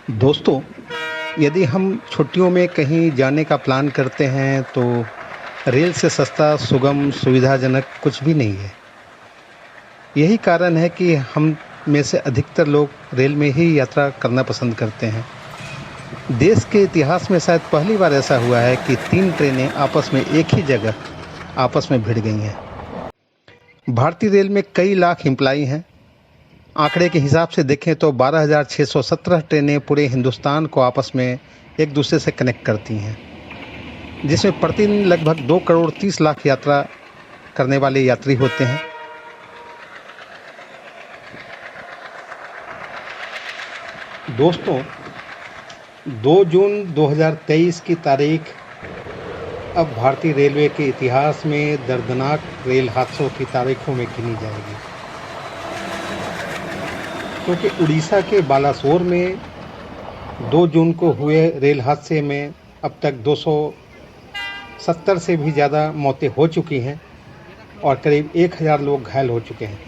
दोस्तों, यदि हम छुट्टियों में कहीं जाने का प्लान करते हैं तो रेल से सस्ता, सुगम, सुविधाजनक कुछ भी नहीं है। यही कारण है कि हम में से अधिकतर लोग रेल में ही यात्रा करना पसंद करते हैं। देश के इतिहास में शायद पहली बार ऐसा हुआ है कि 3 ट्रेनें आपस में एक ही जगह आपस में भिड़ गई हैं। भारतीय रेल में कई लाख एम्प्लॉई हैं। आंकड़े के हिसाब से देखें तो 12,617 ट्रेनें पूरे हिंदुस्तान को आपस में एक दूसरे से कनेक्ट करती हैं, जिसमें प्रतिदिन लगभग 2 करोड़ 30 लाख यात्रा करने वाले यात्री होते हैं। दोस्तों, 2 जून 2023 की तारीख अब भारतीय रेलवे के इतिहास में दर्दनाक रेल हादसों की तारीखों में गिनी जाएगी, क्योंकि उड़ीसा के बालासोर में 2 जून को हुए रेल हादसे में अब तक 270 से भी ज़्यादा मौतें हो चुकी हैं और करीब 1000 लोग घायल हो चुके हैं।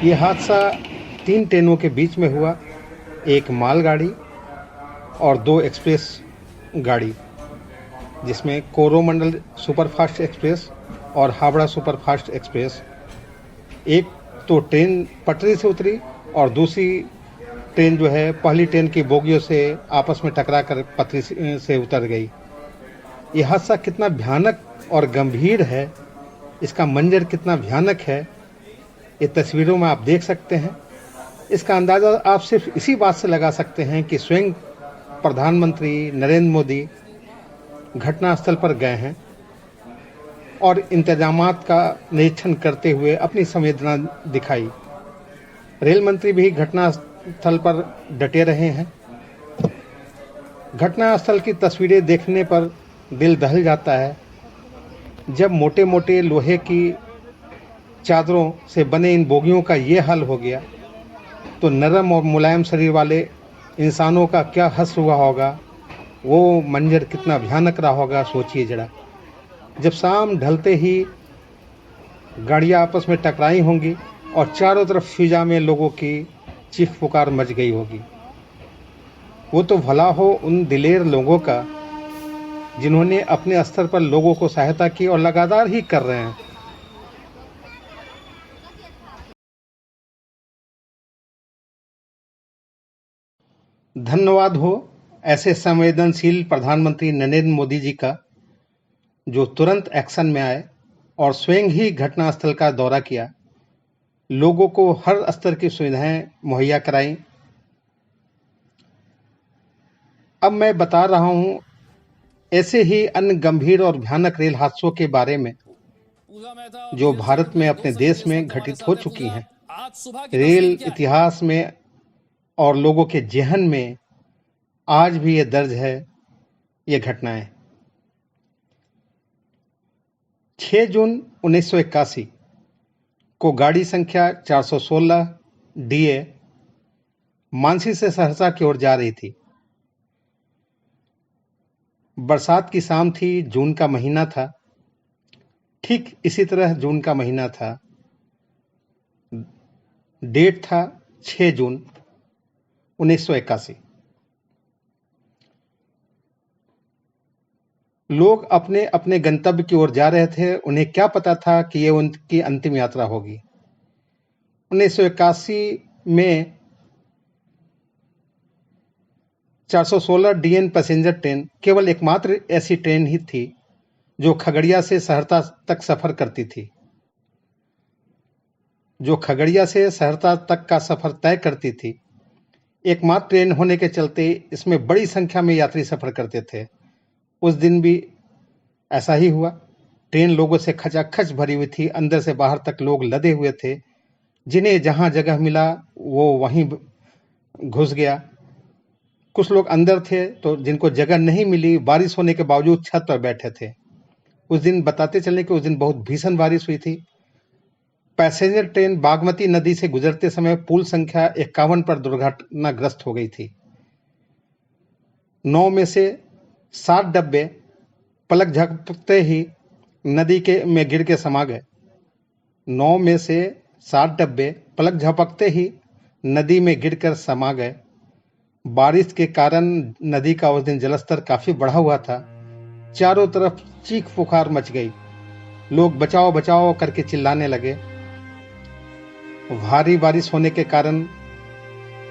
ये हादसा 3 ट्रेनों के बीच में हुआ, एक मालगाड़ी और 2 एक्सप्रेस गाड़ी, जिसमें कोरोमंडल सुपरफास्ट एक्सप्रेस और हावड़ा सुपरफास्ट एक्सप्रेस। एक तो ट्रेन पटरी से उतरी और दूसरी ट्रेन जो है पहली ट्रेन की बोगियों से आपस में टकरा कर पटरी से उतर गई। यह हादसा कितना भयानक और गंभीर है, इसका मंजर कितना भयानक है, ये तस्वीरों में आप देख सकते हैं। इसका अंदाज़ा आप सिर्फ इसी बात से लगा सकते हैं कि स्वयं प्रधानमंत्री नरेंद्र मोदी घटनास्थल पर गए हैं और इंतजामात का निरीक्षण करते हुए अपनी संवेदना दिखाई। रेल मंत्री भी घटनास्थल पर डटे रहे हैं। घटनास्थल की तस्वीरें देखने पर दिल दहल जाता है। जब मोटे मोटे लोहे की चादरों से बने इन बोगियों का ये हाल हो गया, तो नरम और मुलायम शरीर वाले इंसानों का क्या हश्र हुआ होगा, वो मंजर कितना भयानक रहा होगा, सोचिए जरा। जब शाम ढलते ही गाड़ियां आपस में टकराई होंगी और चारों तरफ फिजा में लोगों की चीख पुकार मच गई होगी। वो तो भला हो उन दिलेर लोगों का जिन्होंने अपने स्तर पर लोगों को सहायता की और लगातार ही कर रहे हैं। धन्यवाद हो ऐसे संवेदनशील प्रधानमंत्री नरेंद्र मोदी जी का, जो तुरंत एक्शन में आए और स्वयं ही घटनास्थल का दौरा किया, लोगों को हर स्तर की सुविधाएं मुहैया कराई। अब मैं बता रहा हूं ऐसे ही अन्य गंभीर और भयानक रेल हादसों के बारे में, जो भारत में अपने देश में घटित हो चुकी हैं। रेल इतिहास में और लोगों के जेहन में आज भी ये दर्ज है, ये घटनाएं। 6 जून 1981 को गाड़ी संख्या 416 डीए मानसी से सहरसा की ओर जा रही थी। बरसात की शाम थी, जून का महीना था। ठीक इसी तरह जून का महीना था। डेट था 6 जून 1981। लोग अपने अपने गंतव्य की ओर जा रहे थे। उन्हें क्या पता था कि ये उनकी अंतिम यात्रा होगी। 1981 में 416 डीएन पैसेंजर ट्रेन केवल एकमात्र ऐसी ट्रेन ही थी जो खगड़िया से सहरसा तक सफर करती थी, जो खगड़िया से सहरसा तक का सफर तय करती थी। एकमात्र ट्रेन होने के चलते इसमें बड़ी संख्या में यात्री सफर करते थे। उस दिन भी ऐसा ही हुआ। ट्रेन लोगों से खचाखच भरी हुई थी, अंदर से बाहर तक लोग लदे हुए थे। जिन्हें जहां जगह मिला वो वहीं घुस गया। कुछ लोग अंदर थे तो जिनको जगह नहीं मिली, बारिश होने के बावजूद छत पर बैठे थे। उस दिन बताते चले कि उस दिन बहुत भीषण बारिश हुई थी। पैसेंजर ट्रेन बागमती नदी से गुजरते समय पुल संख्या 51 पर दुर्घटनाग्रस्त हो गई थी। 9 में से 7 डब्बे पलक झपकते ही नदी के में गिर के समा गए। 9 में से 7 डब्बे पलक झपकते ही नदी में गिरकर समा गए। बारिश के कारण नदी का उस दिन जलस्तर काफी बढ़ा हुआ था। चारों तरफ चीख पुकार मच गई। लोग बचाओ बचाओ करके चिल्लाने लगे। भारी बारिश होने के कारण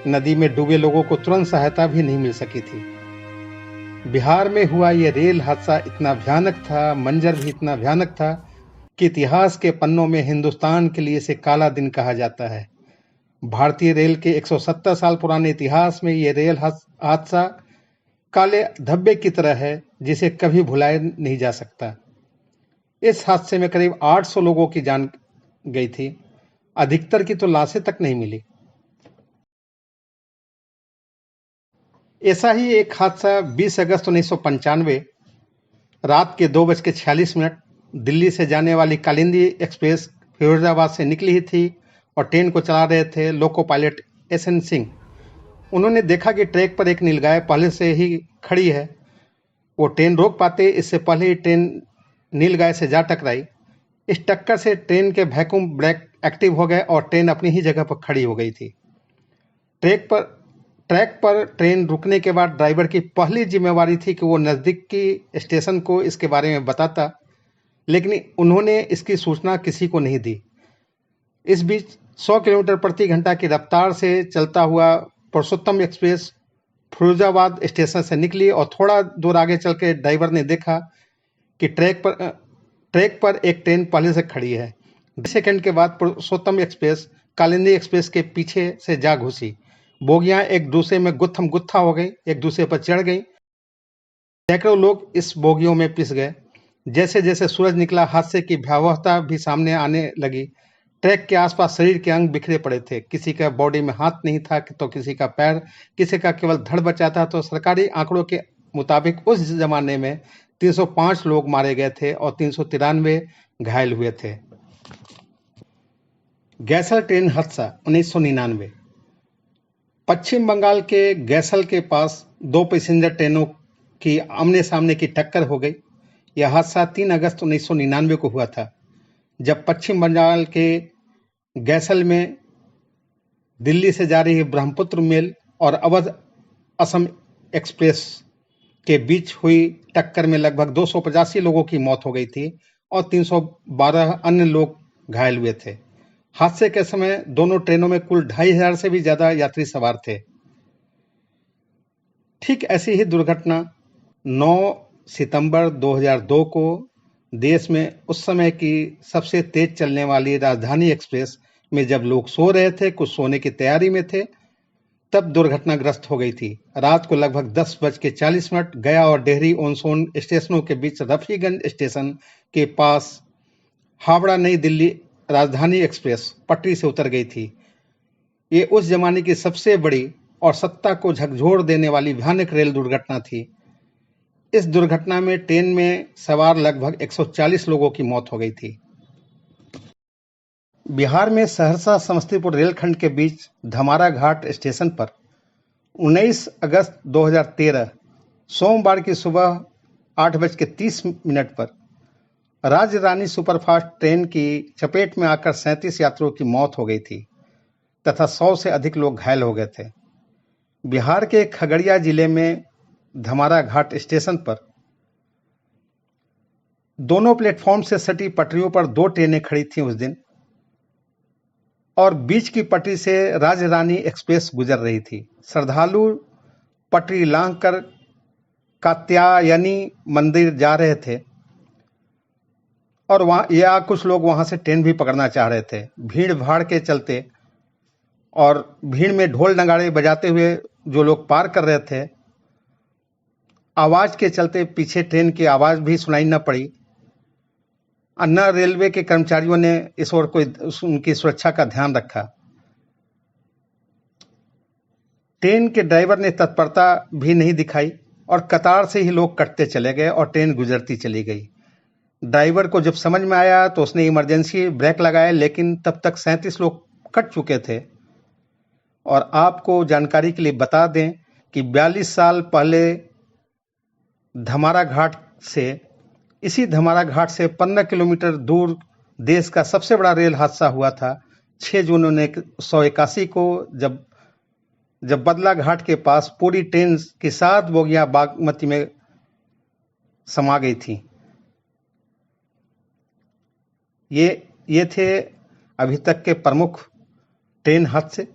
नदी में डूबे लोगों को तुरंत सहायता भी नहीं मिल सकी थी। बिहार में हुआ यह रेल हादसा इतना भयानक था, मंजर भी इतना भयानक था कि इतिहास के पन्नों में हिंदुस्तान के लिए इसे काला दिन कहा जाता है। भारतीय रेल के 170 साल पुराने इतिहास में यह रेल हादसा काले धब्बे की तरह है, जिसे कभी भुलाया नहीं जा सकता। इस हादसे में करीब 800 लोगों की जान गई थी। अधिकतर की तो लाशें तक नहीं मिली। ऐसा ही एक हादसा 20 अगस्त 1995 रात के 2:46 दिल्ली से जाने वाली कालिंदी एक्सप्रेस फिरोजाबाद से निकली ही थी और ट्रेन को चला रहे थे लोको पायलट SN सिंह। उन्होंने देखा कि ट्रैक पर एक नीलगाय पहले से ही खड़ी है। वो ट्रेन रोक पाते इससे पहले ही ट्रेन नीलगाय से जा टकराई। इस टक्कर से ट्रेन के वैक्यूम ब्रेक एक्टिव हो गए और ट्रेन अपनी ही जगह पर खड़ी हो गई थी। ट्रैक पर ट्रेन रुकने के बाद ड्राइवर की पहली जिम्मेवारी थी कि वो नज़दीक की स्टेशन को इसके बारे में बताता, लेकिन उन्होंने इसकी सूचना किसी को नहीं दी। इस बीच 100 किलोमीटर प्रति घंटा की रफ्तार से चलता हुआ पुरुषोत्तम एक्सप्रेस फिरोजाबाद स्टेशन से निकली और थोड़ा दूर आगे चल के ड्राइवर ने देखा कि ट्रैक पर एक ट्रेन पहले से खड़ी है। 20 सेकंड के बाद पुरुषोत्तम एक्सप्रेस कालिंदी एक्सप्रेस के पीछे से जा घुसी। बोगियां एक दूसरे में गुत्थम गुत्था हो गई, एक दूसरे पर चढ़ गई। सैकड़ों लोग इस बोगियों में पिस गए। जैसे जैसे सूरज निकला, हादसे की भयावहता भी सामने आने लगी। ट्रैक के आसपास शरीर के अंग बिखरे पड़े थे। किसी का बॉडी में हाथ नहीं था तो किसी का पैर, किसी का केवल धड़ बचा था। तो सरकारी आंकड़ों के मुताबिक उस जमाने में 305 लोग मारे गए थे और 393 घायल हुए थे। गैसल ट्रेन हादसा 1999। पश्चिम बंगाल के गैसल के पास 2 पैसेंजर ट्रेनों की आमने सामने की टक्कर हो गई। यह हादसा 3 अगस्त 1999 को हुआ था, जब पश्चिम बंगाल के गैसल में दिल्ली से जा रही ब्रह्मपुत्र मेल और अवध असम एक्सप्रेस के बीच हुई टक्कर में लगभग 285 लोगों की मौत हो गई थी और 312 अन्य लोग घायल हुए थे। हादसे के समय दोनों ट्रेनों में कुल 2500 से भी ज्यादा यात्री सवार थे। ठीक ऐसी ही दुर्घटना 9 सितंबर 2002 को देश में उस समय की सबसे तेज चलने वाली राजधानी एक्सप्रेस में जब लोग सो रहे थे, कुछ सोने की तैयारी में थे, तब दुर्घटनाग्रस्त हो गई थी। रात को लगभग 10:40 गया और डेहरी ऑन-सोन स्टेशनों के बीच रफीगंज स्टेशन के पास हावड़ा नई दिल्ली राजधानी एक्सप्रेस पटरी से उतर गई थी। ये उस जमाने की सबसे बड़ी और सत्ता को झकझोर देने वाली भयानक रेल दुर्घटना थी। इस दुर्घटना में ट्रेन में सवार लगभग 140 लोगों की मौत हो गई थी। बिहार में सहरसा समस्तीपुर रेलखंड के बीच धमारा घाट स्टेशन पर 19 अगस्त 2013 सोमवार की सुबह 8:30 पर राजरानी सुपरफास्ट ट्रेन की चपेट में आकर 37 यात्रियों की मौत हो गई थी तथा 100 से अधिक लोग घायल हो गए थे। बिहार के खगड़िया जिले में धमारा घाट स्टेशन पर दोनों प्लेटफॉर्म से सटी पटरियों पर 2 ट्रेनें खड़ी थीं उस दिन, और बीच की पटरी से राजरानी एक्सप्रेस गुजर रही थी। श्रद्धालु पटरी लांघकर कात्यायनी मंदिर जा रहे थे और कुछ लोग वहां से ट्रेन भी पकड़ना चाह रहे थे। भीड़ भाड़ के चलते और भीड़ में ढोल नगाड़े बजाते हुए जो लोग पार कर रहे थे, आवाज के चलते पीछे ट्रेन की आवाज भी सुनाई न पड़ी। अन्ना रेलवे के कर्मचारियों ने इस ओर उनकी सुरक्षा का ध्यान रखा। ट्रेन के ड्राइवर ने तत्परता भी नहीं दिखाई और कतार से ही लोग कटते चले गए और ट्रेन गुजरती चली गई। ड्राइवर को जब समझ में आया तो उसने इमरजेंसी ब्रेक लगाए, लेकिन तब तक 37 लोग कट चुके थे। और आपको जानकारी के लिए बता दें कि 42 साल पहले इसी धमारा घाट से 15 किलोमीटर दूर देश का सबसे बड़ा रेल हादसा हुआ था, 6 जून 1981 को जब बदला घाट के पास पूरी ट्रेन की 7 बोगियां बागमती में समा गई थी। ये थे अभी तक के प्रमुख ट्रेन हादसे।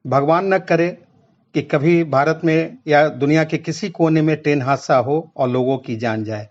भगवान न करे कि कभी भारत में या दुनिया के किसी कोने में ट्रेन हादसा हो और लोगों की जान जाए।